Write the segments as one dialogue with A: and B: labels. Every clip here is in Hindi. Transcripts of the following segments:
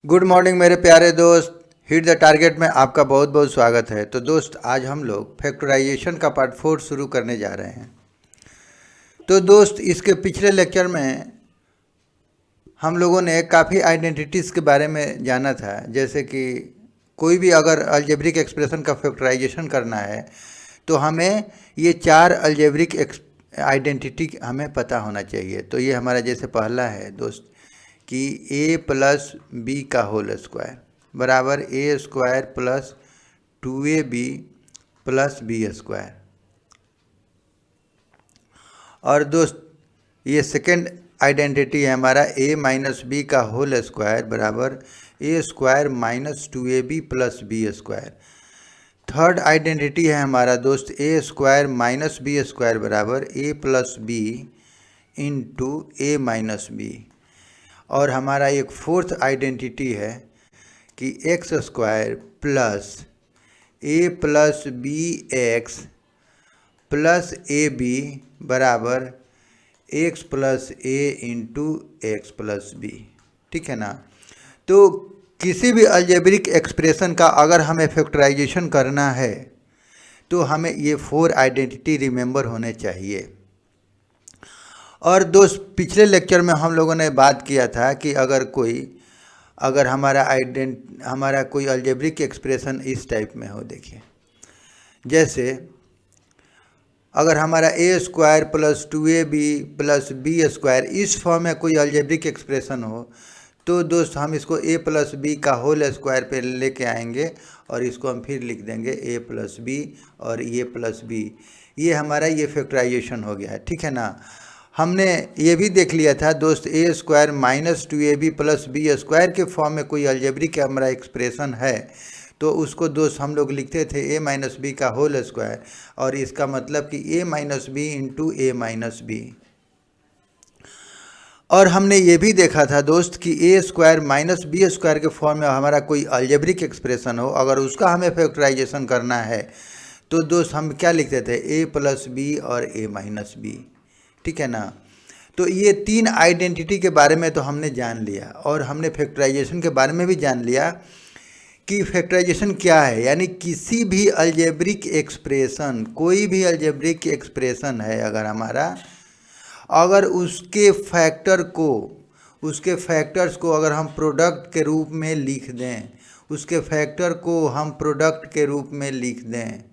A: गुड मॉर्निंग मेरे प्यारे दोस्त। हिट द टारगेट में आपका बहुत बहुत स्वागत है। तो दोस्त, आज हम लोग फैक्टराइजेशन का पार्ट 4 शुरू करने जा रहे हैं। तो दोस्त, इसके पिछले लेक्चर में हम लोगों ने काफ़ी आइडेंटिटीज़ के बारे में जाना था। जैसे कि कोई भी अगर अलजेब्रिक एक्सप्रेशन का फैक्टराइजेशन करना है तो हमें ये 4 अलजेब्रिक आइडेंटिटी हमें पता होना चाहिए। तो ये हमारा जैसे पहला है दोस्त कि a प्लस बी का होल स्क्वायर बराबर A square plus 2ab plus B square. और दोस्त, ये सेकेंड आइडेंटिटी है हमारा a माइनस बी का होल स्क्वायर बराबर A square minus 2ab plus B square. Third identity है हमारा दोस्त A square minus B square बराबर A plus B into A minus B. और हमारा एक फोर्थ आइडेंटिटी है कि x square plus A plus B x plus a b बराबर एक्स प्लस ए इंटू एक्स प्लस बी। ठीक है ना। तो किसी भी अलजेब्रिक एक्सप्रेशन का अगर हमें फैक्टराइजेशन करना है तो हमें ये 4 आइडेंटिटी रिमेंबर होने चाहिए। और दोस्त, पिछले लेक्चर में हम लोगों ने बात किया था कि अगर हमारा कोई अलजेब्रिक एक्सप्रेशन इस टाइप में हो। देखिए, जैसे अगर हमारा A square plus 2ab plus B square इस फॉर्म में कोई अलजेब्रिक एक्सप्रेशन हो तो दोस्त हम इसको a प्लस बी का होल स्क्वायर पे लेके आएंगे और इसको हम फिर लिख देंगे a प्लस बी और ये प्लस बी। ये हमारा ये फैक्टराइजेशन हो गया है। ठीक है ना। हमने ये भी देख लिया था दोस्त, A square minus 2ab plus B square के फॉर्म में कोई अलजेब्रिक हमारा एक्सप्रेशन है तो उसको दोस्त हम लोग लिखते थे ए माइनस बी का होल स्क्वायर, और इसका मतलब कि ए minus B into A minus B. और हमने ये भी देखा था दोस्त कि ए स्क्वायर माइनस बी स्क्वायर के फॉर्म में हमारा कोई अलजेब्रिक एक्सप्रेशन हो, अगर उसका हमें फैक्टराइजेशन करना है तो दोस्त हम क्या लिखते थे, ए प्लस बी और ए माइनस बी। ठीक है ना। तो ये 3 आइडेंटिटी के बारे में तो हमने जान लिया और हमने फैक्टराइजेशन के बारे में भी जान लिया कि फैक्टराइजेशन क्या है। यानी किसी भी अलजेब्रिक एक्सप्रेशन, कोई भी अलजेब्रिक एक्सप्रेशन है अगर हमारा, अगर उसके फैक्टर्स को अगर हम प्रोडक्ट के रूप में लिख दें, उसके फैक्टर को हम प्रोडक्ट के रूप में लिख दें,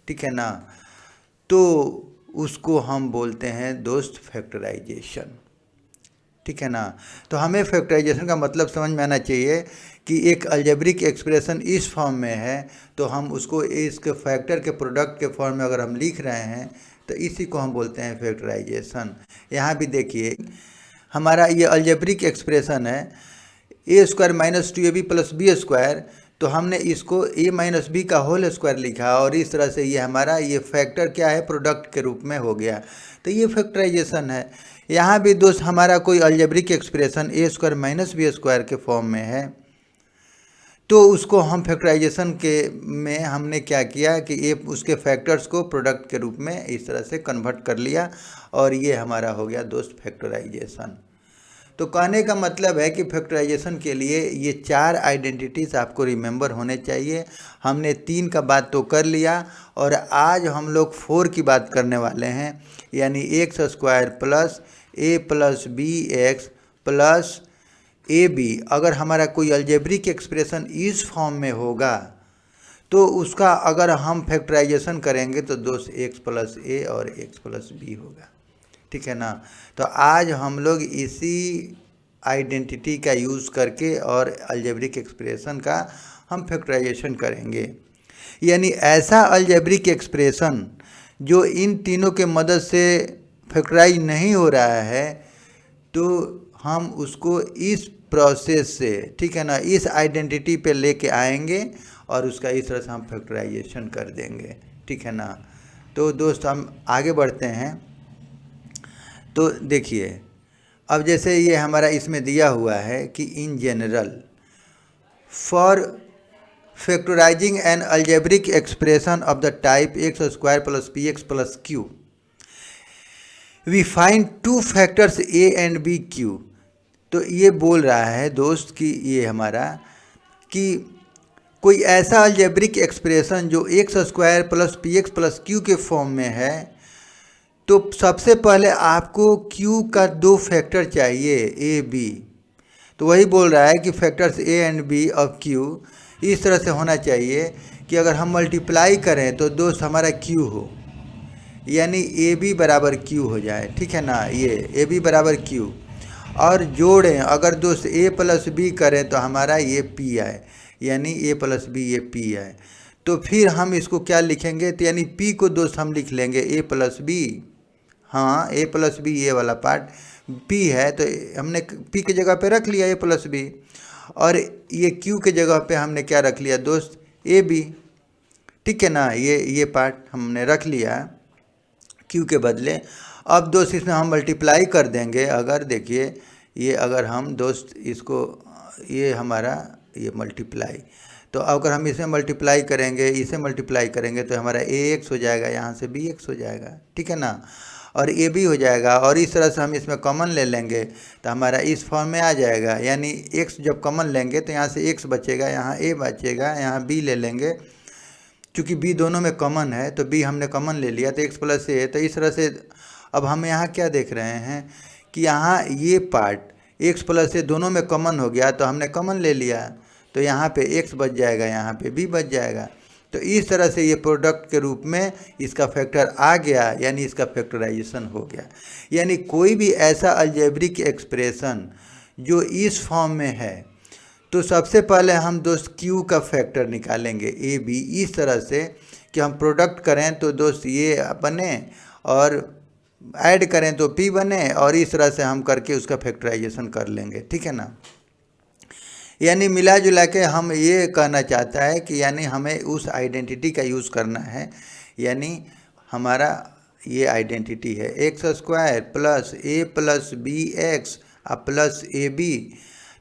A: ठीक है ना, तो उसको हम बोलते हैं दोस्त फैक्टराइजेशन। ठीक है ना। तो हमें फैक्टराइजेशन का मतलब समझ में आना चाहिए कि एक अलजेब्रिक एक्सप्रेशन इस फॉर्म में है तो हम उसको इसके फैक्टर के प्रोडक्ट के फॉर्म में अगर हम लिख रहे हैं तो इसी को हम बोलते हैं फैक्टराइजेशन। यहाँ भी देखिए, हमारा ये अलजेब्रिक एक्सप्रेशन है A square minus 2ab plus B square, तो हमने इसको a माइनस बी का होल स्क्वायर लिखा और इस तरह से ये हमारा ये फैक्टर क्या है, प्रोडक्ट के रूप में हो गया। तो ये फैक्टराइजेशन है। यहाँ भी दोस्त हमारा कोई algebraic expression a square minus B square के फॉर्म में है तो उसको हम फैक्टराइजेशन के में हमने क्या किया कि ये उसके फैक्टर्स को प्रोडक्ट के रूप में इस तरह से कन्वर्ट कर लिया और ये हमारा हो गया दोस्त फैक्टराइजेशन। तो कहने का मतलब है कि फैक्टराइजेशन के लिए ये 4 आइडेंटिटीज़ आपको रिमेंबर होने चाहिए। हमने 3 का बात तो कर लिया और आज हम लोग 4 की बात करने वाले हैं, यानी x square plus A plus B x plus a b. अगर हमारा कोई अलजेब्रिक एक्सप्रेशन इस फॉर्म में होगा तो उसका अगर हम फैक्टराइजेशन करेंगे तो दोस्त एक्स प्लस ए और एक्स प्लस बी होगा। ठीक है ना। तो आज हम लोग इसी आइडेंटिटी का यूज़ करके और अलजेब्रिक एक्सप्रेशन का हम फैक्टराइजेशन करेंगे। यानी ऐसा अलजेब्रिक एक्सप्रेशन जो इन तीनों के मदद से फैक्टराइज नहीं हो रहा है तो हम उसको इस प्रोसेस से, ठीक है ना, इस आइडेंटिटी पे लेके आएंगे और उसका इस तरह से हम फैक्टराइजेशन कर देंगे। ठीक है ना। तो दोस्त हम आगे बढ़ते हैं। तो देखिए, अब जैसे ये हमारा इसमें दिया हुआ है कि in general for factorizing an algebraic expression of the type x square plus p x plus q we find 2 factors a and b q तो ये बोल रहा है दोस्त कि ये हमारा कि कोई ऐसा अलजेब्रिक एक्सप्रेशन जो x square plus p x plus Q के फॉर्म में है, तो सबसे पहले आपको क्यू का दो फैक्टर चाहिए, ए बी। तो वही बोल रहा है कि factors a and b of q इस तरह से होना चाहिए कि अगर हम मल्टीप्लाई करें तो दोस्त हमारा क्यू हो, यानी ए बी बराबर क्यू हो जाए, ठीक है ना। ये ए बी बराबर क्यू, और जोड़ें अगर दोस्त ए प्लस बी करें तो हमारा ये पी आए, यानी ए प्लस बी ये पी आए। तो फिर हम इसको क्या लिखेंगे, तो यानी पी को दोस्त हम लिख लेंगे ए प्लस बी। हाँ, ए प्लस बी ये वाला पार्ट पी है, तो हमने पी के जगह पे रख लिया ए प्लस बी, और ये क्यू के जगह पे हमने क्या रख लिया दोस्त, ए बी, ठीक है ना। ये पार्ट हमने रख लिया क्यू के बदले। अब दोस्त इसमें हम मल्टीप्लाई कर देंगे, अगर देखिए ये अगर हम दोस्त इसको ये हमारा ये मल्टीप्लाई, तो अगर हम इसे मल्टीप्लाई करेंगे, इसे मल्टीप्लाई करेंगे तो हमारा ए एक्स हो जाएगा, यहाँ से बी एक्स हो जाएगा, ठीक है ना, और ए बी हो जाएगा। और इस तरह से हम इसमें कॉमन ले लेंगे तो हमारा इस फॉर्म में आ जाएगा, यानी एक्स जब कॉमन लेंगे तो यहाँ से एक्स बचेगा, यहाँ ए बचेगा, यहाँ बी ले लेंगे, क्योंकि बी दोनों में कॉमन है तो बी हमने कॉमन ले लिया तो एक्स प्लस ए। तो इस तरह से अब हम यहाँ क्या देख रहे हैं कि यहाँ ये पार्ट एक्स प्लस ए दोनों में कॉमन हो गया, तो हमने कॉमन ले लिया, तो यहाँ पे एक्स बच जाएगा, यहाँ पे बी बच जाएगा। तो इस तरह से ये प्रोडक्ट के रूप में इसका फैक्टर आ गया, यानी इसका फैक्टराइजेशन हो गया। यानी कोई भी ऐसा अलजेब्रिक एक्सप्रेशन जो इस फॉर्म में है, तो सबसे पहले हम दोस्त क्यू का फैक्टर निकालेंगे ए बी, इस तरह से कि हम प्रोडक्ट करें तो दोस्त ये बने और ऐड करें तो पी बने, और इस तरह से हम करके उसका फैक्टराइजेशन कर लेंगे, ठीक है ना। यानी मिला जुला के हम ये कहना चाहता है कि यानी हमें उस आइडेंटिटी का यूज़ करना है, यानी हमारा ये आइडेंटिटी है x square plus A plus B x plus a b.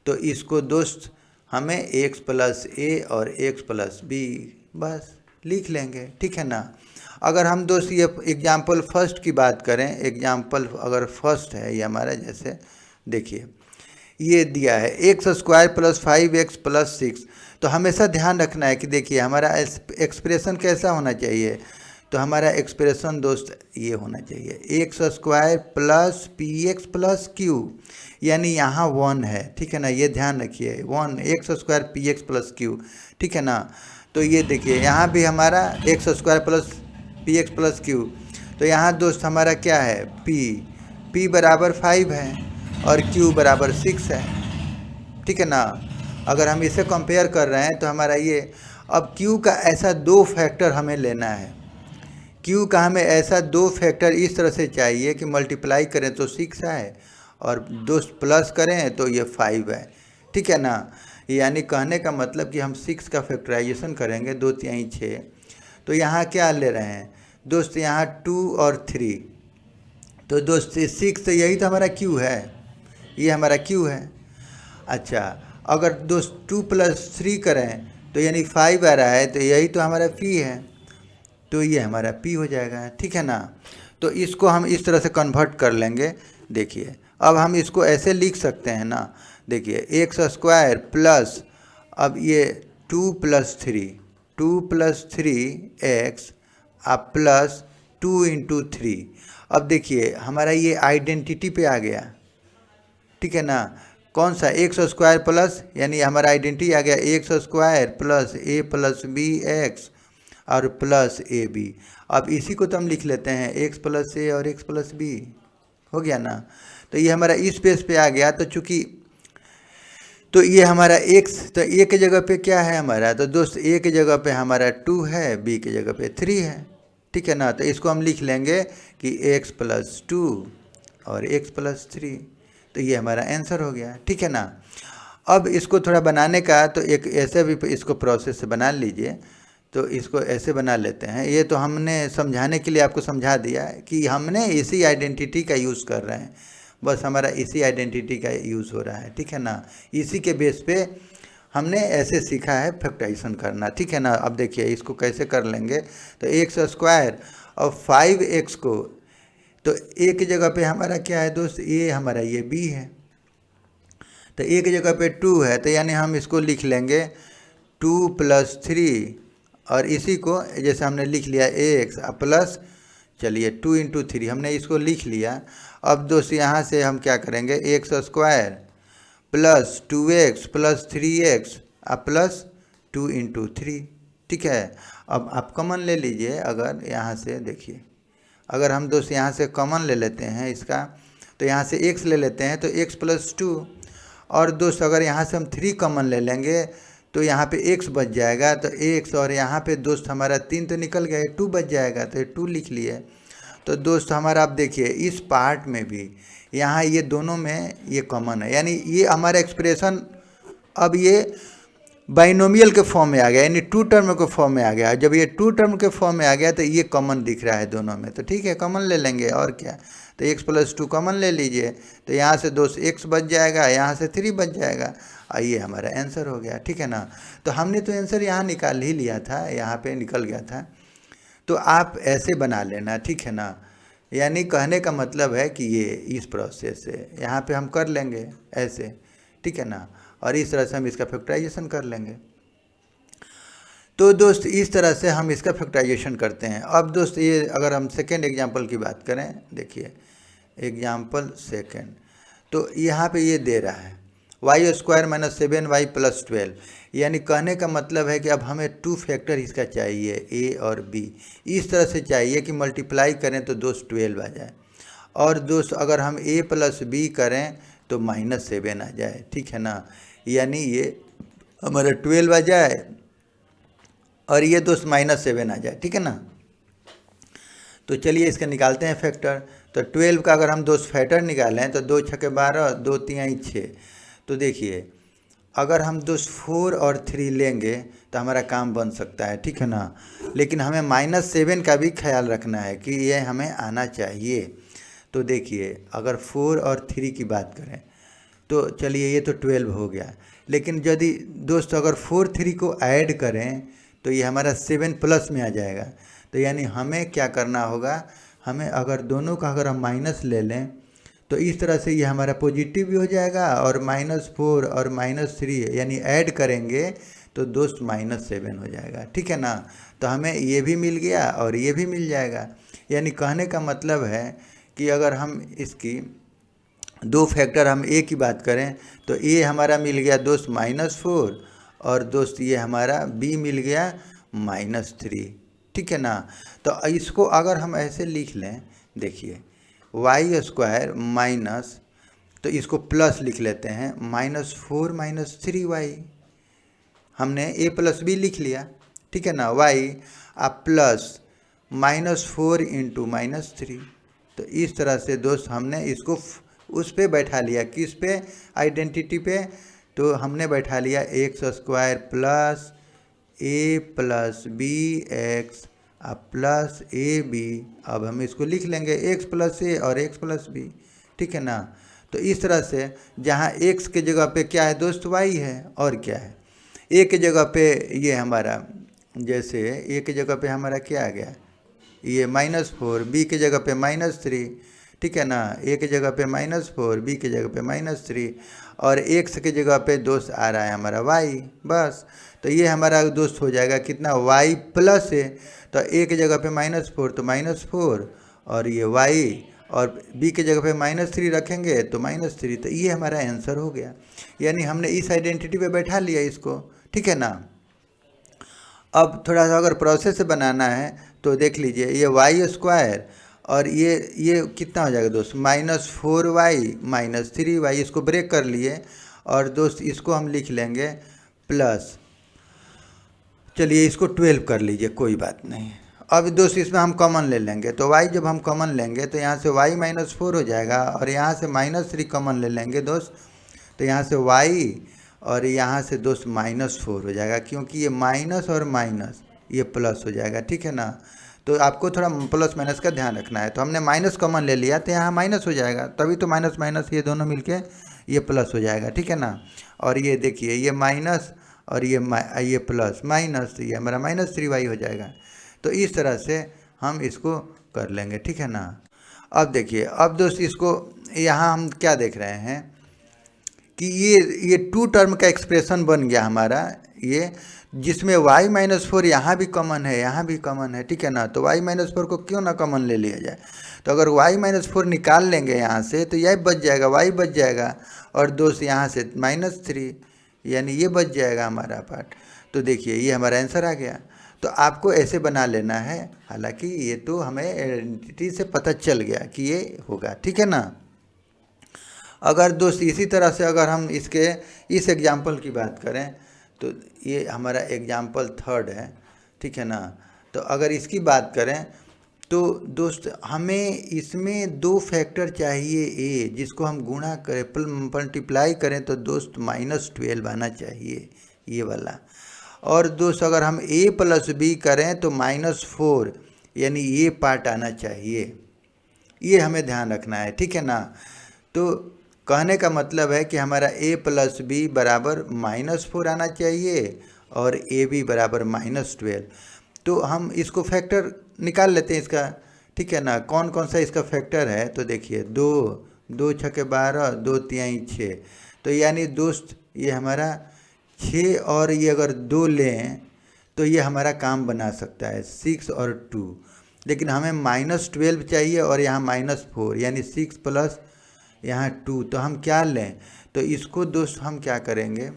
A: तो इसको दोस्त हमें एक्स प्लस ए और एक्स प्लस बी बस लिख लेंगे, ठीक है ना। अगर हम दोस्त ये एग्जाम्पल फर्स्ट की बात करें, एग्जाम्पल अगर फर्स्ट है ये हमारा, जैसे देखिए ये दिया है x square plus 5x plus 6। तो हमेशा ध्यान रखना है कि देखिए हमारा एक्सप्रेशन कैसा होना चाहिए, तो हमारा एक्सप्रेशन दोस्त ये होना चाहिए x square plus p x plus Q, यानी यहाँ 1 है, ठीक है ना, ये ध्यान रखिए 1 x square P x plus Q, ठीक है ना। तो ये देखिए यहाँ भी हमारा x square plus p x plus Q, तो यहाँ दोस्त हमारा क्या है पी बराबर 5 है और q बराबर 6 है, ठीक है ना। अगर हम इसे कंपेयर कर रहे हैं तो हमारा ये, अब q का ऐसा दो फैक्टर हमें लेना है, q का हमें ऐसा दो फैक्टर इस तरह से चाहिए कि मल्टीप्लाई करें तो 6 आए और दोस्त प्लस करें तो ये 5 है, ठीक है ना। यानी कहने का मतलब कि हम 6 का फैक्टराइजेशन करेंगे, 2 3 6, तो यहाँ क्या ले रहे हैं दोस्त, यहाँ 2 और 3, तो दोस्त 6 तो यही तो हमारा q है, ये हमारा q है। अच्छा, अगर दोस्त 2 प्लस 3 करें तो यानी 5 आ रहा है, तो यही तो हमारा p है, तो ये हमारा p हो जाएगा, ठीक है ना। तो इसको हम इस तरह से कन्वर्ट कर लेंगे। देखिए अब हम इसको ऐसे लिख सकते हैं ना, देखिए एक्स स्क्वायर प्लस, अब ये 2 प्लस 3 एक्स प्लस 2 इंटू 3। अब देखिए हमारा ये आइडेंटिटी पे आ गया, ठीक है ना, कौन सा एक्स स्क्वायर प्लस, यानी हमारा आइडेंटिटी आ गया एक्स स्क्वायर प्लस ए प्लस बी एक्स और प्लस ए बी। अब इसी को तो हम लिख लेते हैं एक्स प्लस ए और एक्स प्लस बी, हो गया ना। तो ये हमारा इस पेज पे आ गया, तो चूँकि तो ये हमारा x, तो ए के जगह पे क्या है हमारा, तो दोस्त ए के जगह पे हमारा 2 है, बी के जगह पे 3 है, ठीक है ना। तो इसको हम लिख लेंगे कि x प्लस 2 और x प्लस 3, तो ये हमारा आंसर हो गया, ठीक है ना। अब इसको थोड़ा बनाने का, तो एक ऐसे भी इसको प्रोसेस से बना लीजिए, तो इसको ऐसे बना लेते हैं। ये तो हमने समझाने के लिए आपको समझा दिया कि हमने इसी आइडेंटिटी का यूज़ कर रहे हैं, बस हमारा इसी आइडेंटिटी का यूज़ हो रहा है, ठीक है ना। इसी के बेस पे हमने ऐसे सीखा है फैक्टराइजेशन करना, ठीक है ना। अब देखिए इसको कैसे कर लेंगे, तो एक्स स्क्वायर और 5x को, तो ए की जगह पे हमारा क्या है दोस्त, ये हमारा ये b है, तो ए की जगह पे 2 है, तो यानी हम इसको लिख लेंगे 2 + 3, और इसी को जैसे हमने लिख लिया एक्स प्लस, चलिए 2 × 3 हमने इसको लिख लिया। अब दोस्त यहाँ से हम क्या करेंगे, x² plus 2x plus 3x plus 2 × 3, ठीक है। अब आप कॉमन ले लीजिए, अगर यहाँ से देखिए, अगर हम दोस्त यहाँ से कॉमन ले लेते हैं इसका, तो यहाँ से x ले लेते हैं तो x + 2, और दोस्त अगर यहाँ से हम 3 कॉमन ले लेंगे तो यहाँ पे x बच जाएगा, तो x, और यहाँ पे दोस्त हमारा 3 तो निकल गया, 2 बच जाएगा, तो 2 लिख लिए। तो दोस्त हमारा आप देखिए इस पार्ट में भी यहाँ ये दोनों में ये कॉमन है, यानी ये हमारा एक्सप्रेशन अब ये बाइनोमियल के फॉर्म में आ गया, यानी 2 टर्म के फॉर्म में आ गया। जब ये 2 टर्म के फॉर्म में आ गया तो ये कॉमन दिख रहा है दोनों में, तो ठीक है कॉमन ले लेंगे और क्या। तो x + 2 कॉमन ले लीजिए, तो यहाँ से दोस्त x बच जाएगा, यहाँ से 3 बच जाएगा, और ये हमारा आंसर हो गया, ठीक है ना। तो हमने तो आंसर यहाँ निकाल ही लिया था, यहाँ पे निकल गया था। तो आप ऐसे बना लेना, ठीक है ना। यानी कहने का मतलब है कि ये इस प्रोसेस से यहाँ पे हम कर लेंगे ऐसे, ठीक है ना, और इस तरह से हम इसका फैक्टराइजेशन कर लेंगे। तो दोस्त इस तरह से हम इसका फैक्टराइजेशन करते हैं। अब दोस्त ये अगर हम सेकेंड एग्जांपल की बात करें, देखिए एग्जांपल सेकेंड, तो यहाँ पे ये दे रहा है y² - 7y + 12, यानी कहने का मतलब है कि अब हमें 2 फैक्टर इसका चाहिए, a और b, इस तरह से चाहिए कि मल्टीप्लाई करें तो दोस्त 12 आ जाए, और दोस्त अगर हम a + b करें तो -7 आ जाए, ठीक है ना। यानी ये हमारा 12 आ जाए और ये दोस्त -7 आ जाए, ठीक है ना। तो चलिए इसका निकालते हैं फैक्टर। तो 12 का अगर हम दोस्त फैक्टर निकालें तो 2 × 6 = 12, 2 × 3 = 6। तो देखिए अगर हम दोस्त 4 और 3 लेंगे तो हमारा काम बन सकता है, ठीक है ना। लेकिन हमें -7 का भी ख्याल रखना है कि ये हमें आना चाहिए। तो देखिए अगर 4 और 3 की बात करें तो चलिए ये तो 12 हो गया, लेकिन यदि दोस्त अगर 4 3 को ऐड करें तो ये हमारा 7 प्लस में आ जाएगा। तो यानी हमें क्या करना होगा, हमें अगर दोनों का अगर हम माइनस ले लें तो इस तरह से ये हमारा पॉजिटिव भी हो जाएगा, और -4 और -3 यानी ऐड करेंगे तो दोस्त -7 हो जाएगा, ठीक है ना। तो हमें ये भी मिल गया और ये भी मिल जाएगा। यानी कहने का मतलब है कि अगर हम इसकी 2 फैक्टर हम a की बात करें तो a हमारा मिल गया दोस्त -4, और दोस्त ये हमारा b मिल गया -3, ठीक है ना। तो इसको अगर हम ऐसे लिख लें, देखिए y² माइनस, तो इसको प्लस लिख लेते हैं, -4 - 3y, हमने a + b लिख लिया, ठीक है ना, y प्लस -4 × -3। तो इस तरह से दोस्त हमने इसको उस पे बैठा लिया, किस पे, आइडेंटिटी पे। तो हमने बैठा लिया x² plus a + bx plus ab। अब हम इसको लिख लेंगे x + a और x + b, ठीक है ना। तो इस तरह से जहाँ x के जगह पे क्या है दोस्त, y है, और क्या है a के जगह पे ये हमारा, जैसे a के जगह पे हमारा क्या आ गया, ये -4, b के जगह पे -3, ठीक है ना। a के जगह पे -4, b के जगह पे -3, और x के जगह पे दोस्त आ रहा है हमारा y, बस। तो ये हमारा दोस्त हो जाएगा कितना, y + a। तो a के जगह पे -4 तो -4, और ये y, और b के जगह पे -3 रखेंगे तो -3। तो ये हमारा आंसर हो गया, यानी हमने इस आइडेंटिटी पे बैठा लिया इसको, ठीक है ना। अब थोड़ा सा अगर प्रोसेस से बनाना है तो देख लीजिए, ये y² और ये कितना हो जाएगा दोस्त, -4y - 3y, इसको ब्रेक कर लिए, और दोस्त इसको हम लिख लेंगे प्लस, चलिए इसको 12 कर लीजिए, कोई बात नहीं। अब दोस्त इसमें हम कॉमन ले लेंगे, तो y जब हम कॉमन लेंगे तो यहाँ से y -4 हो जाएगा, और यहाँ से -3 कॉमन ले लेंगे दोस्त, तो यहाँ से y, और यहाँ से दोस्त -4 हो जाएगा, क्योंकि ये माइनस और माइनस ये प्लस हो जाएगा, ठीक है ना। तो आपको थोड़ा प्लस माइनस का ध्यान रखना है। तो हमने माइनस कॉमन ले लिया तो यहाँ माइनस हो जाएगा, तभी तो माइनस माइनस ये दोनों मिलके ये प्लस हो जाएगा, ठीक है ना। और ये देखिए ये माइनस और ये प्लस माइनस, तो ये हमारा -3y हो जाएगा। तो इस तरह से हम इसको कर लेंगे, ठीक है ना। अब देखिए, अब दोस्त इसको यहाँ हम क्या देख रहे हैं कि ये 2 टर्म का एक्सप्रेशन बन गया हमारा ये, जिसमें y-4 यहाँ भी कॉमन है, यहाँ भी कॉमन है, ठीक है ना। तो y-4 को क्यों ना कॉमन ले लिया जाए। तो अगर y-4 निकाल लेंगे यहाँ से तो यह बच जाएगा, y बच जाएगा, और दोस्त यहाँ से -3, यानी ये बच जाएगा हमारा पार्ट। तो देखिए ये हमारा आंसर आ गया। तो आपको ऐसे बना लेना है, हालांकि ये तो हमें आइडेंटिटी से पता चल गया कि ये होगा, ठीक है ना। अगर दोस्त इसी तरह से अगर हम इसके इस एग्जाम्पल की बात करें तो ये हमारा एग्जाम्पल 3 है, ठीक है ना। तो अगर इसकी बात करें तो दोस्त हमें इसमें 2 फैक्टर चाहिए a, जिसको हम गुणा करें मल्टीप्लाई करें तो दोस्त -12 आना चाहिए ये वाला। और दोस्त अगर हम a + b करें तो -4, यानी ये पार्ट आना चाहिए, ये हमें ध्यान रखना है, ठीक है ना। तो कहने का मतलब है कि हमारा a + b बराबर -4 आना चाहिए और ab बराबर -12। तो हम इसको फैक्टर निकाल लेते हैं इसका, ठीक है ना। कौन कौन सा इसका फैक्टर है तो देखिए 2 2 × 12, 2 × 3 6। तो यानी दोस्त ये हमारा 6 और ये अगर 2 लें तो ये हमारा काम बना सकता है 6 और 2। लेकिन हमें -12 चाहिए और यहाँ -4, यानी 6 + यहाँ 2। तो हम क्या लें, तो इसको दोस्त हम क्या करेंगे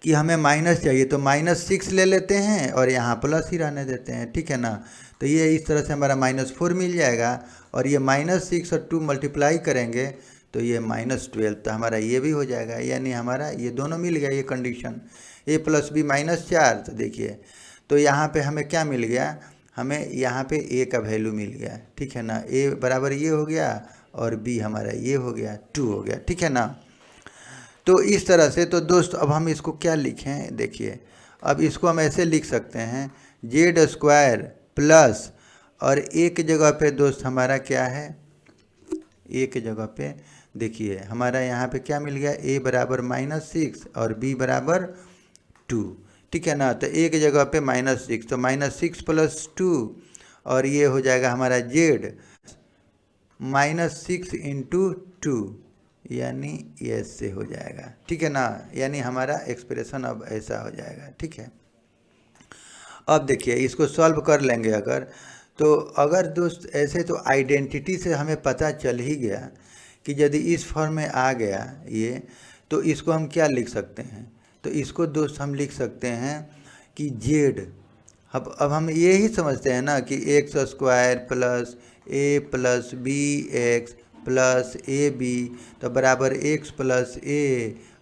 A: कि हमें माइनस चाहिए तो -6 ले लेते हैं और यहाँ प्लस ही रहने देते हैं, ठीक है ना। तो ये इस तरह से हमारा -4 मिल जाएगा, और ये -6 और 2 मल्टीप्लाई करेंगे तो ये -12। तो हमारा ये भी हो जाएगा, यानी हमारा ये दोनों मिल गया, ये कंडीशन a + b -4। तो देखिए तो यहाँ पे हमें क्या मिल गया, हमें यहाँ पे a का वैल्यू मिल गया, ठीक है ना। a बराबर ये हो गया और b हमारा ये हो गया 2 हो गया, ठीक है ना। तो इस तरह से तो दोस्त अब हम इसको क्या लिखें, देखिए अब इसको हम ऐसे लिख सकते हैं z² प्लस, और एक जगह पे दोस्त हमारा क्या है, एक जगह पे देखिए हमारा यहाँ पे क्या मिल गया, a बराबर -6 और b बराबर 2, ठीक है ना। तो एक जगह पे -6, तो -6 + 2, और ये हो जाएगा हमारा z -6 × 2, यानी ऐसे हो जाएगा, ठीक है ना। यानी हमारा एक्सप्रेशन अब ऐसा हो जाएगा, ठीक है। अब देखिए इसको सॉल्व कर लेंगे अगर, तो अगर दोस्त ऐसे तो आइडेंटिटी से हमें पता चल ही गया कि यदि इस फॉर्म में आ गया ये, तो इसको हम क्या लिख सकते हैं, तो इसको दोस्त हम लिख सकते हैं कि z, अब हम ये ही समझते हैं ना कि x² plus a + bx plus ab तो बराबर x + a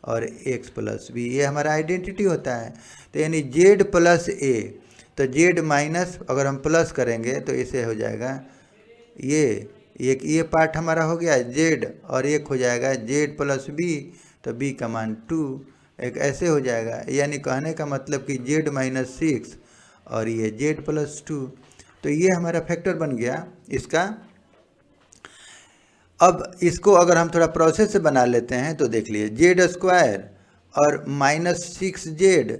A: और x + b, ये हमारा आइडेंटिटी होता है। तो यानी z + a, तो z माइनस अगर हम प्लस करेंगे तो इसे हो जाएगा ये पार्ट हमारा हो गया z, और एक हो जाएगा z + b, तो b का मान 2, एक ऐसे हो जाएगा। यानी कहने का मतलब कि z -6 और ये z + 2, तो ये हमारा फैक्टर बन गया इसका। अब इसको अगर हम थोड़ा प्रोसेस से बना लेते हैं तो देख लिए z² और -6z,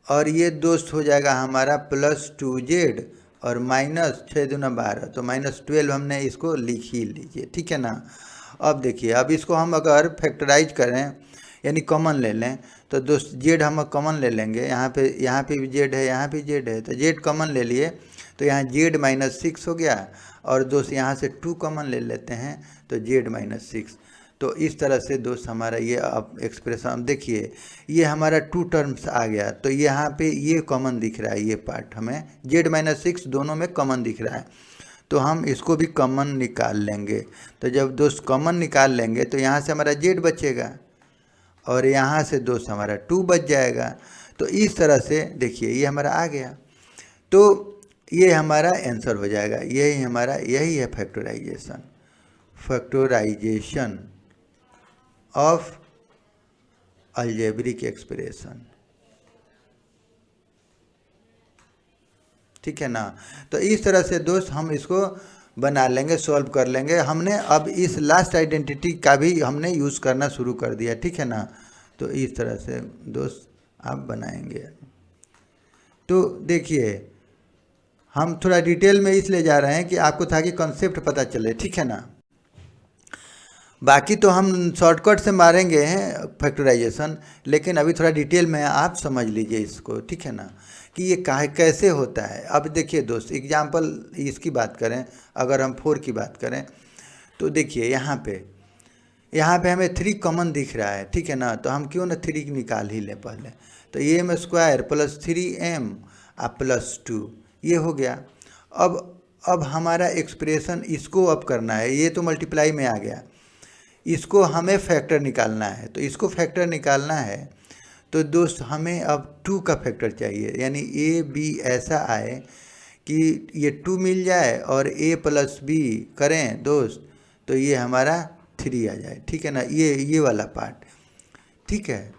A: और ये दोस्त हो जाएगा हमारा +2z और -6 × 12, तो -12 हमने इसको लिख ही लीजिए, ठीक है ना। अब देखिए अब इसको हम अगर फैक्टराइज करें यानी कॉमन ले लें तो दोस्त z हम कॉमन ले लेंगे, यहाँ पे भी z है, यहाँ भी z है, तो z कॉमन ले लिए तो यहाँ z -6 हो गया, और दोस्त यहाँ से 2 कॉमन ले लेते हैं तो z -6। तो इस तरह से दोस्त हमारा ये अब एक्सप्रेशन देखिए ये हमारा 2 टर्म्स आ गया, तो यहाँ पे ये कॉमन दिख रहा है, ये पार्ट हमें z -6 दोनों में कॉमन दिख रहा है, तो हम इसको भी कॉमन निकाल लेंगे। तो जब दोस्त कॉमन निकाल लेंगे तो यहाँ से हमारा z बचेगा और यहाँ से दोस्त हमारा 2 बच जाएगा। तो इस तरह से देखिए ये हमारा आ गया, तो ये हमारा आंसर हो जाएगा, यही है फैक्टराइजेशन ऑफ अलजेब्रिक एक्सप्रेशन, ठीक है ना। तो इस तरह से दोस्त हम इसको बना लेंगे, सॉल्व कर लेंगे। हमने अब इस लास्ट आइडेंटिटी का भी हमने यूज़ करना शुरू कर दिया, ठीक है ना। तो इस तरह से दोस्त आप बनाएंगे। तो देखिए हम थोड़ा डिटेल में इसलिए जा रहे हैं कि आपको ताकि कॉन्सेप्ट पता चले, ठीक है ना। बाकी तो हम शॉर्टकट से मारेंगे हैं फैक्टराइजेशन, लेकिन अभी थोड़ा डिटेल में आप समझ लीजिए इसको, ठीक है ना, कि ये कैसे होता है। अब देखिए दोस्त, एग्जाम्पल इसकी बात करें, अगर हम 4 की बात करें तो देखिए यहाँ पे हमें 3 कॉमन दिख रहा है, ठीक है ना, तो हम क्यों ना 3 निकाल ही लें पहले। तो M square plus 3m plus 2 ये हो गया। अब हमारा एक्सप्रेशन इसको अब करना है, ये तो मल्टीप्लाई में आ गया, इसको हमें फैक्टर निकालना है। तो इसको फैक्टर निकालना है तो दोस्त हमें अब 2 का फैक्टर चाहिए, यानी ए बी ऐसा आए कि ये 2 मिल जाए और a प्लस बी करें दोस्त, तो ये हमारा 3 आ जाए, ठीक है ना, ये वाला पार्ट, ठीक है।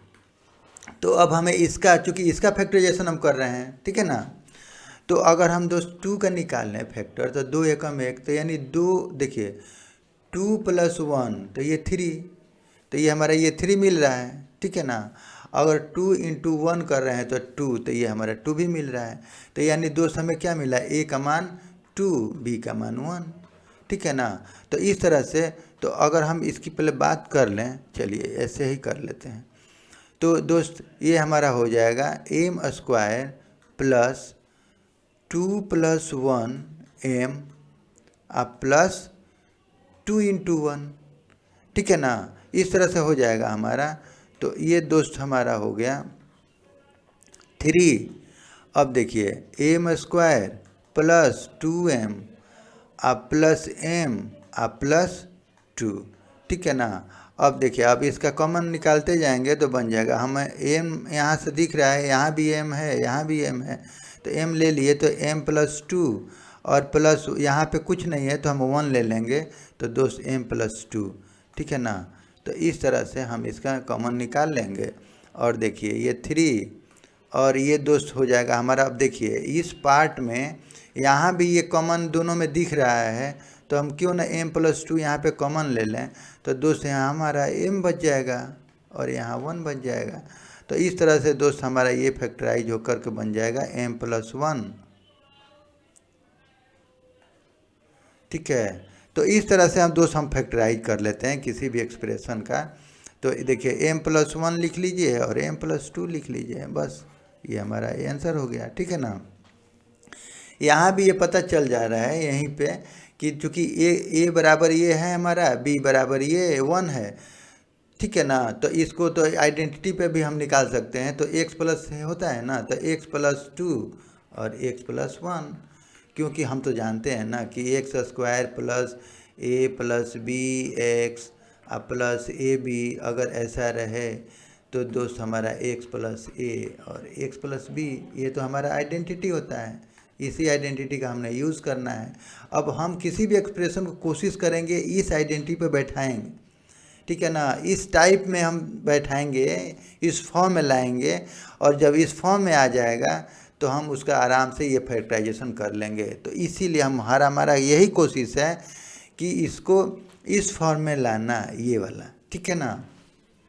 A: तो अब हमें इसका, चूँकि इसका फैक्टराइजेशन हम कर रहे हैं, ठीक है ना, तो अगर हम दोस्त 2 का निकाल लें फैक्टर, तो 2 एकम 1, तो यानी 2, देखिए 2 प्लस 1 तो ये 3, तो ये हमारा ये 3 मिल रहा है, ठीक है ना। अगर 2 इंटू 1 कर रहे हैं तो 2, तो ये हमारा 2 भी मिल रहा है। तो यानी दोस्त हमें क्या मिला, a का मान 2, b का मान 1, ठीक है ना। तो इस तरह से, तो अगर हम इसकी पहले बात कर लें, चलिए ऐसे ही कर लेते हैं। तो दोस्त ये हमारा हो जाएगा m square plus 2 plus 1m plus 2 into 1, ठीक है ना, इस तरह से हो जाएगा हमारा। तो ये दोस्त हमारा हो गया 3। अब देखिए m square plus 2m plus m plus 2, ठीक है ना। अब देखिए, अब इसका कॉमन निकालते जाएंगे तो बन जाएगा, हमें m यहाँ से दिख रहा है, यहाँ भी m है, यहाँ भी m है, तो m ले लिए, तो m प्लस 2 और प्लस यहाँ पे कुछ नहीं है तो हम 1 ले लेंगे, तो दोस्त m प्लस 2, ठीक है ना। तो इस तरह से हम इसका कॉमन निकाल लेंगे। और देखिए ये 3 और ये दोस्त हो जाएगा हमारा। अब देखिए इस पार्ट में यहाँ भी ये कॉमन दोनों में दिख रहा है, तो हम क्यों ना m प्लस 2 यहाँ पे कॉमन ले लें, तो दोस्त यहाँ हमारा m बच जाएगा और यहाँ 1 बच जाएगा। तो इस तरह से दोस्त हमारा ये फैक्टराइज होकर के बन जाएगा m प्लस 1, ठीक है। तो इस तरह से हम दोस्त हम फैक्टराइज कर लेते हैं किसी भी एक्सप्रेशन का। तो देखिए m प्लस 1 लिख लीजिए और m प्लस 2 लिख लीजिए, बस ये हमारा आंसर हो गया, ठीक है ना। यहाँ भी ये पता चल जा रहा है यहीं पे कि चूँकि a बराबर ये है हमारा, b बराबर ये 1 है, ठीक है ना। तो इसको तो आइडेंटिटी पे भी हम निकाल सकते हैं, तो x प्लस होता है ना, तो x प्लस 2 और x प्लस 1, क्योंकि हम तो जानते हैं ना कि x square plus a plus B x plus a b अगर ऐसा रहे तो दोस्त हमारा x प्लस a और x प्लस b, ये तो हमारा आइडेंटिटी होता है, इसी आइडेंटिटी का हमने यूज़ करना है। अब हम किसी भी एक्सप्रेशन को कोशिश करेंगे इस आइडेंटिटी पे बैठाएंगे, ठीक है ना, इस टाइप में हम बैठाएंगे, इस फॉर्म में लाएंगे, और जब इस फॉर्म में आ जाएगा तो हम उसका आराम से ये फैक्टराइजेशन कर लेंगे। तो इसीलिए हमारा यही कोशिश है कि इसको इस फॉर्म में लाना, ये वाला, ठीक है ना।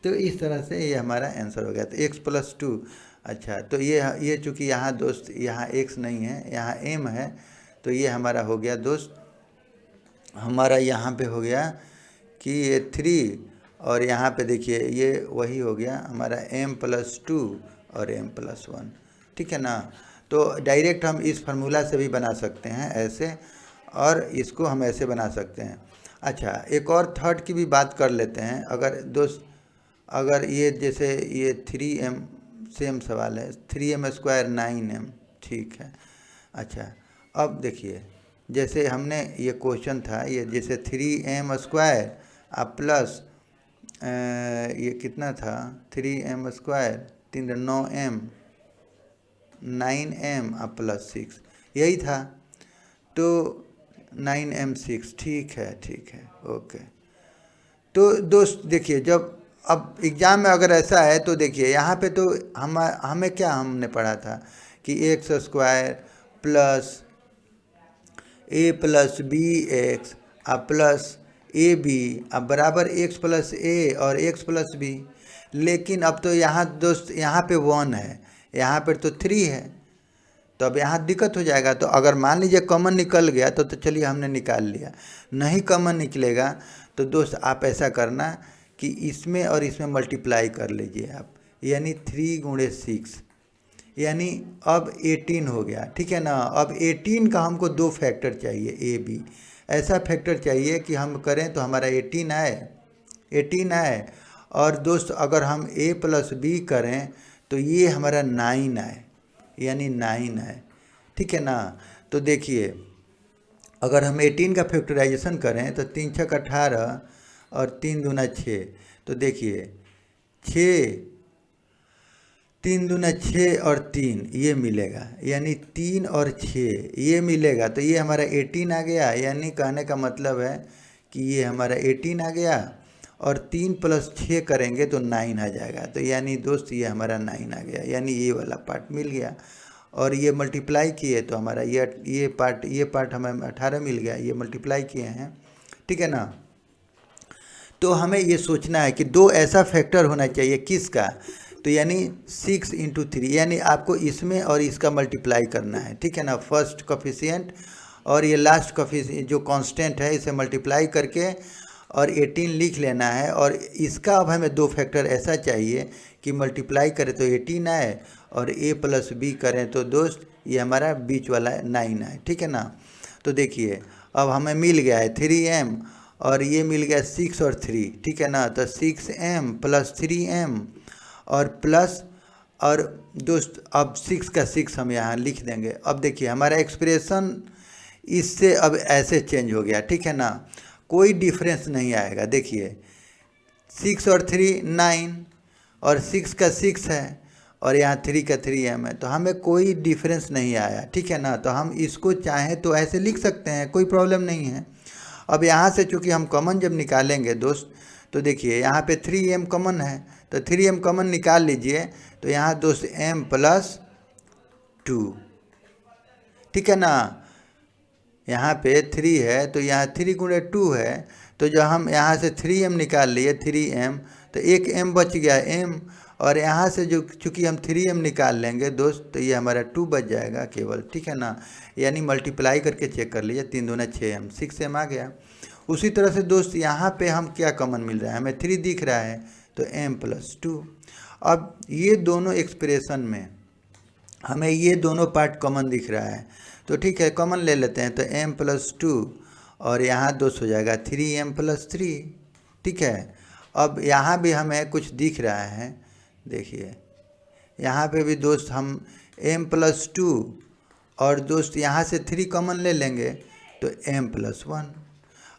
A: तो इस तरह से ये हमारा आंसर हो गया। तो x प्लस 2, अच्छा, तो ये चूँकि यहाँ दोस्त यहाँ x नहीं है, यहाँ m है, तो ये हमारा हो गया दोस्त, हमारा यहाँ पे हो गया कि ये 3 और यहाँ पे देखिए ये वही हो गया हमारा m प्लस 2 और m प्लस 1, ठीक है ना। तो डायरेक्ट हम इस फार्मूला से भी बना सकते हैं ऐसे, और इसको हम ऐसे बना सकते हैं। अच्छा, एक और थर्ड की भी बात कर लेते हैं। अगर दोस्त, अगर ये जैसे ये 3m, सेम सवाल है, 3m स्क्वायर 9m, ठीक है। अच्छा, अब देखिए जैसे हमने ये क्वेश्चन था, ये जैसे 3m स्क्वायर प्लस ये कितना था, 3m square 3 9m 9m plus 6, यही था, तो 9m 6, ठीक है, ओके। तो दोस्त देखिए, जब अब एग्ज़ाम में अगर ऐसा है तो देखिए यहाँ पे तो हमें क्या हमने पढ़ा था कि x square plus a plus B x plus a b बराबर x प्लस a और x प्लस b। लेकिन अब तो यहाँ दोस्त यहाँ पे 1 है, यहाँ पर तो 3 है, तो अब यहाँ दिक्कत हो जाएगा। तो अगर मान लीजिए कॉमन निकल गया तो चलिए हमने निकाल लिया, नहीं कॉमन निकलेगा तो दोस्त आप ऐसा करना कि इसमें और इसमें मल्टीप्लाई कर लीजिए आप, यानी 3 गुणे 6, यानी अब 18 हो गया। ठीक है ना। अब 18 का हमको 2 फैक्टर चाहिए, ए बी, ऐसा फैक्टर चाहिए कि हम करें तो हमारा 18 आए। और दोस्त अगर हम a प्लस बी करें तो ये हमारा 9 आए, यानी 9 आए। ठीक है ना। तो देखिए अगर हम 18 का फैक्टराइजेशन करें तो 3 छक 18 और 3 दूना 6, तो देखिए 6, 3 दूना 6 और 3 ये मिलेगा, यानी 3 और 6 ये मिलेगा, तो ये हमारा 18 आ गया। यानी कहने का मतलब है कि ये हमारा 18 आ गया, और 3 प्लस 6 करेंगे तो 9 आ जाएगा। तो यानी दोस्त ये हमारा 9 आ गया, यानी ये वाला पार्ट मिल गया। और ये मल्टीप्लाई किए तो हमारा ये पार्ट हमें 18 मिल गया, ये मल्टीप्लाई किए हैं। ठीक है ना। तो हमें ये सोचना है कि 2 ऐसा फैक्टर होना चाहिए, किसका, तो यानी 6 × 3, यानी आपको इसमें और इसका मल्टीप्लाई करना है। ठीक है ना। फर्स्ट कोफिशिएंट और ये लास्ट कोफिशिएंट जो कांस्टेंट है इसे मल्टीप्लाई करके और 18 लिख लेना है। और इसका अब हमें 2 फैक्टर ऐसा चाहिए कि मल्टीप्लाई करें तो 18 आए और a प्लस बी करें तो दोस्त ये हमारा बीच वाला 9 आए। ठीक है ना। तो देखिए अब हमें मिल गया है 3m और ये मिल गया 6 और 3। ठीक है ना। तो 6m प्लस 3m और प्लस, और दोस्त अब 6 का 6 हम यहाँ लिख देंगे। अब देखिए हमारा एक्सप्रेशन इससे अब ऐसे चेंज हो गया। ठीक है ना। कोई डिफरेंस नहीं आएगा। देखिए 6 और 3 9, और 6 का 6 है और यहाँ 3 का 3m है, तो हमें कोई डिफरेंस नहीं आया। ठीक है ना। तो हम इसको चाहें तो ऐसे लिख सकते हैं, कोई प्रॉब्लम नहीं है। अब यहाँ से चूँकि हम कॉमन जब निकालेंगे दोस्त, तो देखिए यहाँ पे 3m कॉमन है, तो 3m कॉमन निकाल लीजिए, तो यहाँ दोस्त m प्लस 2। ठीक है ना। यहाँ पे 3 है तो यहाँ 3 गुणे 2 है, तो जो हम यहाँ से 3m निकाल लिए 3m, तो एक m बच गया m, और यहाँ से जो चूँकि हम 3m निकाल लेंगे दोस्त तो ये हमारा 2 बच जाएगा केवल। ठीक है ना। यानी मल्टीप्लाई करके चेक कर लीजिए, 3 दूना 6m, 6m आ गया। उसी तरह से दोस्त यहाँ पे हम क्या कॉमन मिल रहा है, हमें 3 दिख रहा है तो m प्लस 2। अब ये दोनों एक्सप्रेशन में हमें ये दोनों पार्ट कॉमन दिख रहा है, तो ठीक है कॉमन ले लेते हैं। तो m प्लस 2 और यहाँ दोस्त हो जाएगा 3m प्लस 3। ठीक है। अब यहाँ भी हमें कुछ दिख रहा है, देखिए यहाँ पे भी दोस्त हम m प्लस 2 और दोस्त यहाँ से 3 कॉमन ले लेंगे तो m प्लस 1।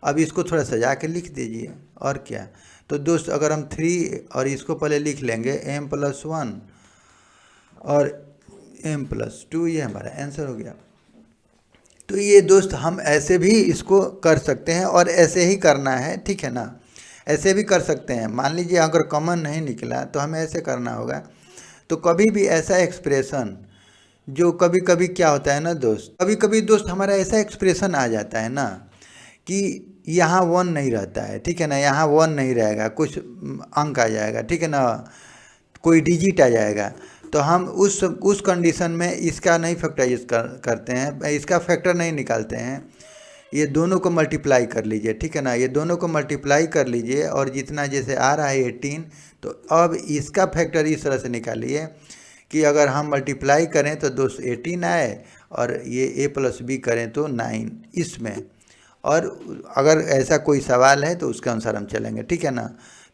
A: अब इसको थोड़ा सजा के लिख दीजिए, और क्या। तो दोस्त अगर हम 3 और इसको पहले लिख लेंगे m प्लस 1 और m प्लस 2, ये हमारा आंसर हो गया। तो ये दोस्त हम ऐसे भी इसको कर सकते हैं और ऐसे ही करना है। ठीक है ना। ऐसे भी कर सकते हैं। मान लीजिए अगर कॉमन नहीं निकला तो हमें ऐसे करना होगा। तो कभी भी ऐसा एक्सप्रेशन जो कभी कभी क्या होता है ना दोस्त, कभी कभी दोस्त हमारा ऐसा एक्सप्रेशन आ जाता है ना कि यहाँ 1 नहीं रहता है। ठीक है ना। यहाँ 1 नहीं रहेगा, कुछ अंक आ जाएगा। ठीक है ना। कोई डिजिट आ जाएगा, तो हम उस कंडीशन में इसका नहीं फैक्टराइज करते हैं, इसका फैक्टर नहीं निकालते हैं। ये दोनों को मल्टीप्लाई कर लीजिए। ठीक है ना। ये दोनों को मल्टीप्लाई कर लीजिए और जितना जैसे आ रहा है 18, तो अब इसका फैक्टर इस तरह से निकालिए कि अगर हम मल्टीप्लाई करें तो दोस्त 18 आए और ये a प्लस बी करें तो 9 इसमें। और अगर ऐसा कोई सवाल है तो उसके अनुसार हम चलेंगे। ठीक है ना।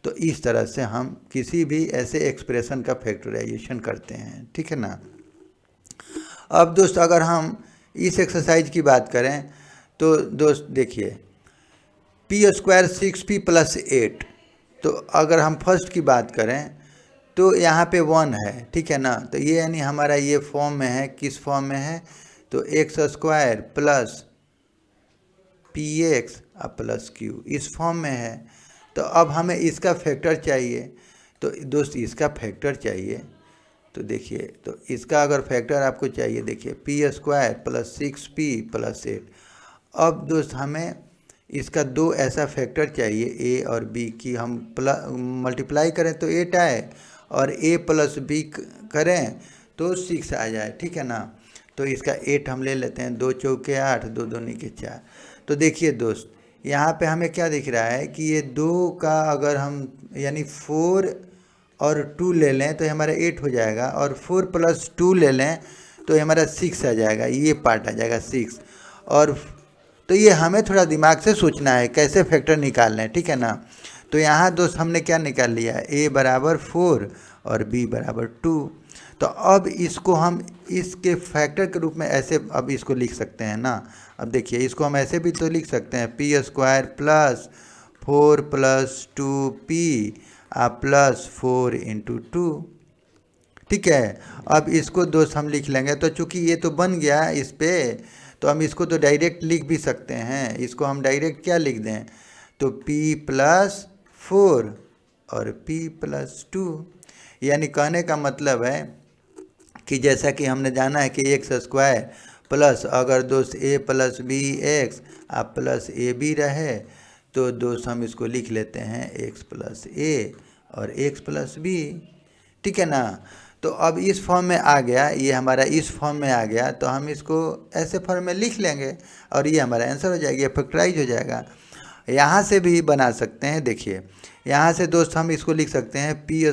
A: तो इस तरह से हम किसी भी ऐसे एक्सप्रेशन का फैक्टराइजेशन करते हैं। ठीक है ना। अब दोस्त अगर हम इस एक्सरसाइज की बात करें तो दोस्त देखिए p² 6p प्लस 8, तो अगर हम फर्स्ट की बात करें तो यहाँ पे 1 है। ठीक है ना। तो ये यानी हमारा ये फॉर्म में है, किस फॉर्म में है, तो x² plus px plus q इस फॉर्म में है। तो अब हमें इसका फैक्टर चाहिए, तो दोस्त इसका फैक्टर चाहिए। तो देखिए तो इसका अगर फैक्टर आपको चाहिए, देखिए p² प्लस 6p प्लस 8। अब दोस्त हमें इसका 2 ऐसा फैक्टर चाहिए a और b की हम मल्टीप्लाई करें तो 8 आए और a प्लस b करें तो 6 आ जाए। ठीक है ना। तो इसका 8 हम ले लेते हैं, 2 चौके 8, 2 दूनी के 4। तो देखिए दोस्त यहाँ पे हमें क्या दिख रहा है कि ये 2 का अगर हम यानी 4 और 2 ले लें तो ये हमारा 8 हो जाएगा, और 4 + 2 ले लें तो ये हमारा 6 आ जाएगा, ये पार्ट आ जाएगा 6। और तो ये हमें थोड़ा दिमाग से सोचना है कैसे फैक्टर निकालना है, ठीक है ना। तो यहाँ दोस्त हमने क्या निकाल लिया, a बराबर 4 और b बराबर 2। तो अब इसको हम इसके फैक्टर के रूप में ऐसे अब इसको लिख सकते हैं ना। अब देखिए इसको हम ऐसे भी तो लिख सकते हैं, p² + 4 + 2p +4 × 2, ठीक है। अब इसको दोस्त हम लिख लेंगे, तो चूंकि ये तो बन गया इस पे, तो हम इसको तो डायरेक्ट लिख भी सकते हैं। इसको हम डायरेक्ट क्या लिख दें, तो p + 4 और p + 2, यानी कहने का मतलब है कि जैसा कि हमने जाना है कि x² प्लस अगर दोस्त a + bx प्लस ab रहे, तो दोस्त हम इसको लिख लेते हैं x + a और x + b, ठीक है ना। तो अब इस फॉर्म में आ गया, ये हमारा इस फॉर्म में आ गया, तो हम इसको ऐसे फॉर्म में लिख लेंगे और ये हमारा आंसर हो जाएगा, ये फैक्टराइज हो जाएगा। यहाँ से भी बना सकते हैं, देखिए यहाँ से दोस्त हम इसको लिख सकते हैं p²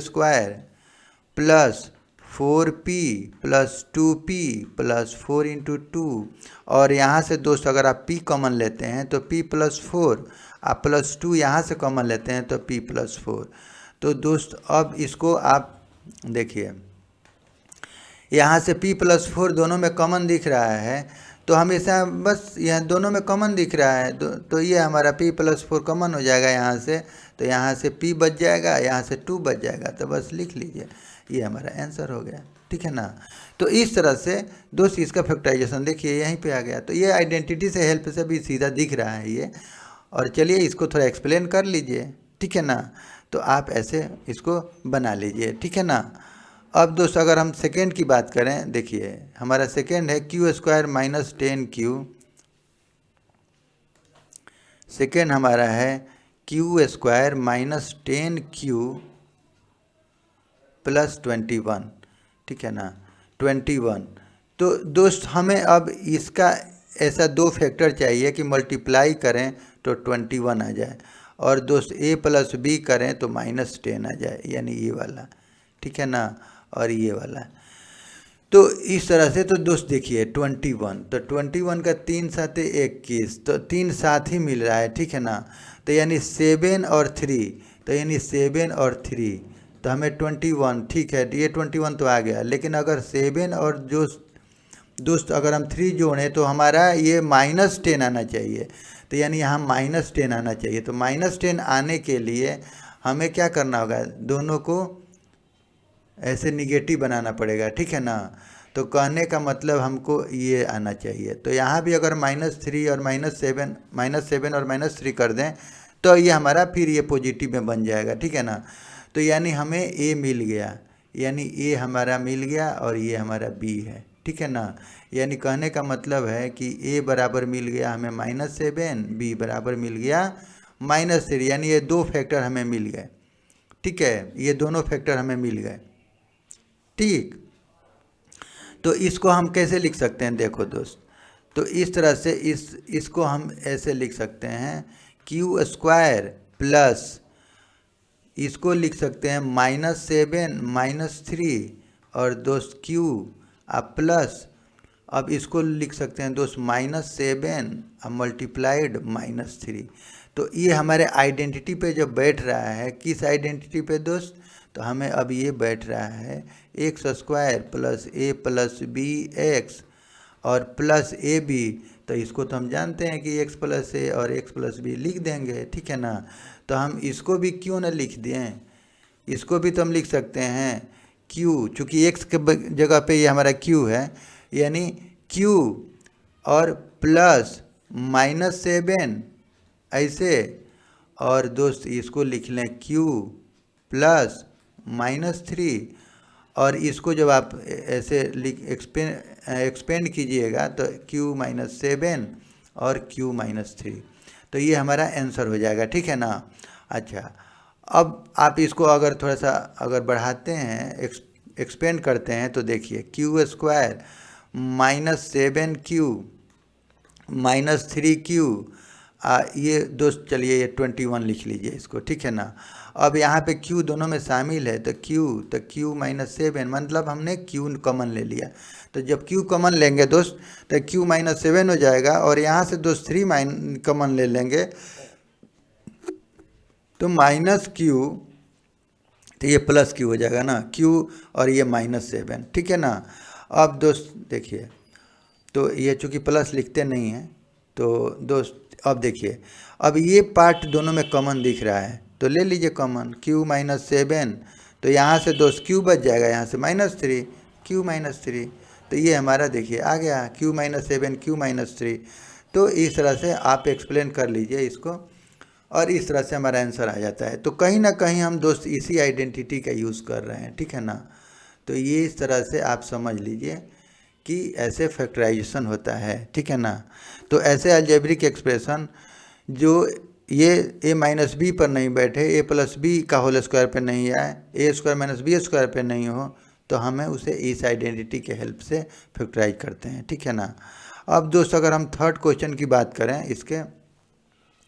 A: + 4p + 2p + 4 × 2, और यहाँ से दोस्त अगर आप p कॉमन लेते हैं तो p + 4 +2 यहाँ से कॉमन लेते हैं तो p + 4। तो दोस्त अब इसको आप देखिए, यहाँ से p + 4 दोनों में कॉमन दिख रहा है, तो हमेशा बस यहाँ दोनों में कॉमन दिख रहा है, तो ये हमारा p + 4 कॉमन हो जाएगा यहाँ से, तो यहाँ से p बच जाएगा, यहाँ से 2 बच जाएगा, तो बस लिख लीजिए, ये हमारा आंसर हो गया, ठीक है ना। तो इस तरह से दोस्त इसका फैक्टराइजेशन देखिए यहीं पे आ गया। तो ये आइडेंटिटी से हेल्प से भी सीधा दिख रहा है ये। और चलिए इसको थोड़ा एक्सप्लेन कर लीजिए, ठीक है ना। तो आप ऐसे इसको बना लीजिए, ठीक है ना। अब दोस्त अगर हम सेकेंड की बात करें, देखिए हमारा सेकेंड है q² - 10q। सेकेंड हमारा है q² - 10q + 21, ठीक है ना, 21। तो दोस्त हमें अब इसका ऐसा 2 फैक्टर चाहिए कि मल्टीप्लाई करें तो 21 आ जाए, और दोस्त a + b करें तो -10 आ जाए, यानी ये वाला, ठीक है ना, और ये वाला। तो इस तरह से तो दोस्त देखिए 21, तो 21 का 3 × 7 = 21, तो 3 साथ ही मिल रहा है, ठीक है ना। तो यानी 7 और 3, तो यानी 7 और 3, तो हमें 21, ठीक है, ये 21 तो आ गया, लेकिन अगर 7 और जो दोस्त अगर हम 3 जोड़ें तो हमारा ये -10 आना चाहिए, तो यानी यहाँ -10 आना चाहिए। तो -10 आने के लिए हमें क्या करना होगा, दोनों को ऐसे निगेटिव बनाना पड़ेगा, ठीक है ना। तो कहने का मतलब हमको ये आना चाहिए। तो यहाँ भी अगर -3 और -7 और -3 कर दें तो ये हमारा फिर ये पॉजिटिव में बन जाएगा, ठीक है ना। तो यानी हमें a मिल गया, यानी a हमारा मिल गया और ये हमारा b है, ठीक है ना। यानी कहने का मतलब है कि a बराबर मिल गया हमें -7, b बराबर मिल गया -3, यानी ये 2 फैक्टर हमें मिल गए, ठीक है, ये दोनों फैक्टर हमें मिल गए, ठीक। तो इसको हम कैसे लिख सकते हैं, देखो दोस्त, तो इस तरह से इसको हम ऐसे लिख सकते हैं q² प्लस इसको लिख सकते हैं -7 - 3, और दोस्त q प्लस अब इसको लिख सकते हैं दोस्त -7 मल्टीप्लाइड -3। तो ये हमारे आइडेंटिटी पे जब बैठ रहा है, किस आइडेंटिटी पे दोस्त, तो हमें अब ये बैठ रहा है x² + a + bx और प्लस ab। तो इसको तो हम जानते हैं कि x + a और x + b लिख देंगे, ठीक है ना। तो हम इसको भी क्यों ना लिख दें, इसको भी तो हम लिख सकते हैं q, चूँकि x के जगह पे ये हमारा q है, यानी q और प्लस -7 ऐसे, और दोस्त इसको लिख लें q प्लस -3, और इसको जब आप ऐसे एक्सपेंड कीजिएगा तो q - 7 और q - 3, तो ये हमारा आंसर हो जाएगा, ठीक है ना। अच्छा, अब आप इसको अगर थोड़ा सा अगर बढ़ाते हैं, एक्सपेंड करते हैं, तो देखिए q² - 7q - 3q ये दोस्त चलिए ये 21 लिख लीजिए इसको, ठीक है ना। अब यहाँ पे q दोनों में शामिल है तो q -7, मतलब हमने q कॉमन ले लिया। तो जब q कॉमन लेंगे दोस्त तो q -7 हो जाएगा, और यहाँ से दोस्त 3 कॉमन ले लेंगे तो -q, तो ये +q हो जाएगा ना, q और ये -7, ठीक है ना। अब दोस्त देखिए, तो ये चूँकि प्लस लिखते नहीं हैं तो दोस्त अब देखिए, अब ये पार्ट दोनों में कॉमन दिख रहा है तो ले लीजिए कॉमन q -7, तो यहाँ से दोस्त q बच जाएगा, यहाँ से -3, q -3, तो ये हमारा देखिए आ गया q -7 q -3। तो इस तरह से आप एक्सप्लेन कर लीजिए इसको, और इस तरह से हमारा आंसर आ जाता है। तो कहीं ना कहीं हम दोस्त इसी आइडेंटिटी का यूज़ कर रहे हैं, ठीक है ना। तो ये इस तरह से आप समझ लीजिए कि ऐसे फैक्टराइजेशन होता है, ठीक है ना। तो ऐसे अलजेब्रिक एक्सप्रेशन जो ये a - b पर नहीं बैठे, a + b का होल स्क्वायर पे नहीं आए, a² - b² पे नहीं हो, तो हमें उसे इस आइडेंटिटी के हेल्प से फैक्टराइज करते हैं, ठीक है ना। अब दोस्त अगर हम थर्ड क्वेश्चन की बात करें इसके,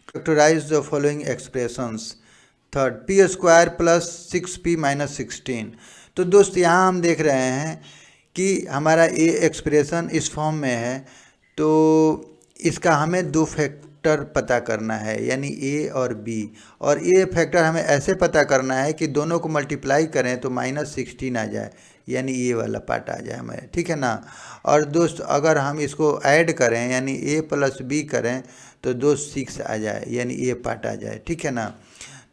A: factorize the following expressions. Third p² + 6p - 16। तो दोस्त यहाँ हम देख रहे हैं कि हमारा ये एक्सप्रेशन इस फॉर्म में है, तो इसका हमें दो फैक्टर पता करना है, यानी a और b, और ये फैक्टर हमें ऐसे पता करना है कि दोनों को मल्टीप्लाई करें तो -16 आ जाए, यानी ये वाला पार्ट आ जाए हमें, ठीक है ना। और दोस्त अगर हम इसको ऐड करें यानी a + b करें तो दोस्त 6 आ जाए, यानी ये पार्ट आ जाए, ठीक है ना।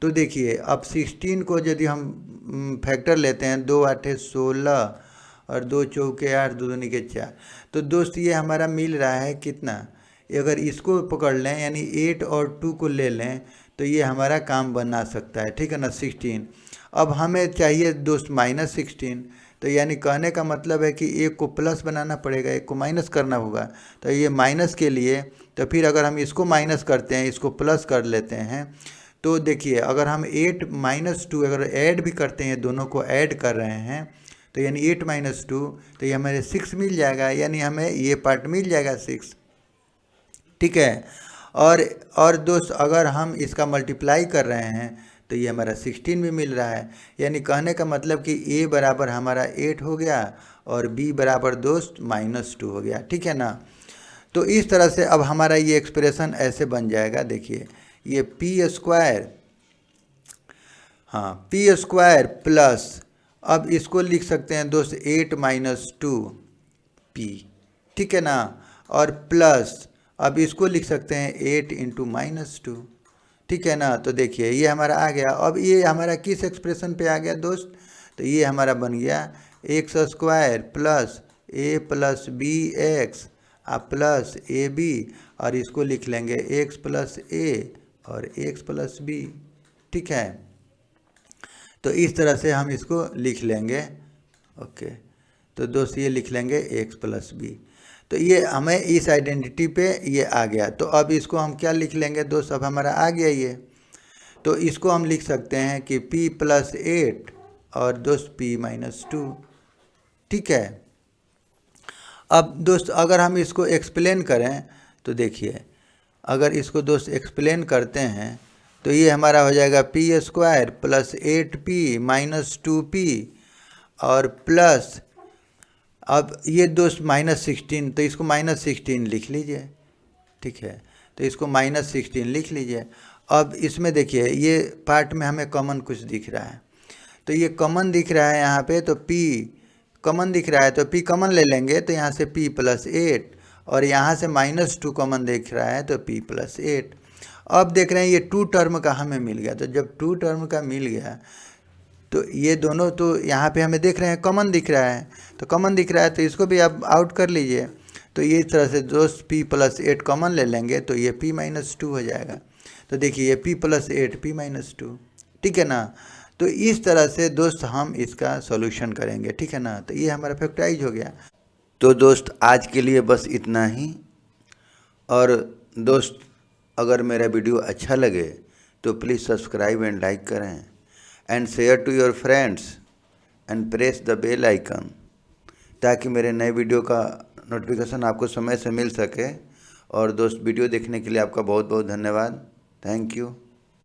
A: तो देखिए अब 16 को यदि हम फैक्टर लेते हैं, 2 8 16 और 2 चौके 8, 2 दूनी के 4, तो दोस्त ये हमारा मिल रहा है कितना, अगर इसको पकड़ लें यानी 8 और 2 को ले लें तो ये हमारा काम बना सकता है, ठीक है ना, 16। अब हमें चाहिए दोस्त -16, तो यानी कहने का मतलब है कि एक को प्लस बनाना पड़ेगा, एक को माइनस करना होगा। तो ये माइनस के लिए, तो फिर अगर हम इसको माइनस करते हैं, इसको प्लस कर लेते हैं, तो देखिए अगर हम 8 - 2 अगर ऐड भी करते हैं, दोनों को ऐड कर रहे हैं, तो यानी 8 - 2, तो ये हमें 6 मिल जाएगा, यानी हमें ये पार्ट मिल जाएगा 6, ठीक है। और दोस्त अगर हम इसका मल्टीप्लाई कर रहे हैं तो ये हमारा 16 भी मिल रहा है, यानी कहने का मतलब कि a बराबर हमारा 8 हो गया और b बराबर दोस्त -2 हो गया, ठीक है ना। तो इस तरह से अब हमारा ये एक्सप्रेशन ऐसे बन जाएगा, देखिए ये p², हाँ p² प्लस, अब इसको लिख सकते हैं दोस्त 8 - 2p, ठीक है ना, और प्लस अब इसको लिख सकते हैं 8 × -2, ठीक है ना। तो देखिए ये हमारा आ गया। अब ये हमारा किस एक्सप्रेशन पे आ गया दोस्त, तो ये हमारा बन गया x² plus a + bx plus ab, और इसको लिख लेंगे x + a और x + b, ठीक है। तो इस तरह से हम इसको लिख लेंगे, ओके। तो दोस्त ये लिख लेंगे x + b, तो ये हमें इस आइडेंटिटी पे ये आ गया। तो अब इसको हम क्या लिख लेंगे दोस्त, अब हमारा आ गया ये, तो इसको हम लिख सकते हैं कि p + 8 और दोस्त p - 2, ठीक है। अब दोस्त अगर हम इसको एक्सप्लेन करें तो देखिए, अगर इसको दोस्त एक्सप्लेन करते हैं तो ये हमारा हो जाएगा p² + 8p - 2p और प्लस, अब ये दोस्त -16, तो इसको -16 लिख लीजिए, ठीक है। तो इसको -16 लिख लीजिए। अब इसमें देखिए ये पार्ट में हमें कॉमन कुछ दिख रहा है, तो ये कॉमन दिख रहा है यहाँ पे, तो p कॉमन दिख रहा है तो p कॉमन ले लेंगे, तो यहाँ से p + 8 और यहाँ से -2 कॉमन दिख रहा है तो p + 8। अब देख रहे हैं ये 2 टर्म का हमें मिल गया, तो जब 2 टर्म का मिल गया तो ये दोनों तो यहाँ पे हमें देख रहे हैं कॉमन दिख रहा है, तो कॉमन दिख रहा है तो इसको भी आप आउट कर लीजिए। तो ये इस तरह से दोस्त p + 8 कॉमन ले लेंगे तो ये p - 2 हो जाएगा। तो देखिए ये p + 8 p - 2, ठीक है ना। तो इस तरह से दोस्त हम इसका सॉल्यूशन करेंगे, ठीक है ना। तो ये हमारा फैक्टराइज हो गया। तो दोस्त आज के लिए बस इतना ही, और दोस्त अगर मेरा वीडियो अच्छा लगे तो प्लीज़ सब्सक्राइब एंड लाइक करें, and share to your friends and press the bell icon, ताकि मेरे नए वीडियो का नोटिफिकेशन आपको समय से मिल सके और दोस्त वीडियो देखने के लिए आपका बहुत बहुत धन्यवाद। Thank you.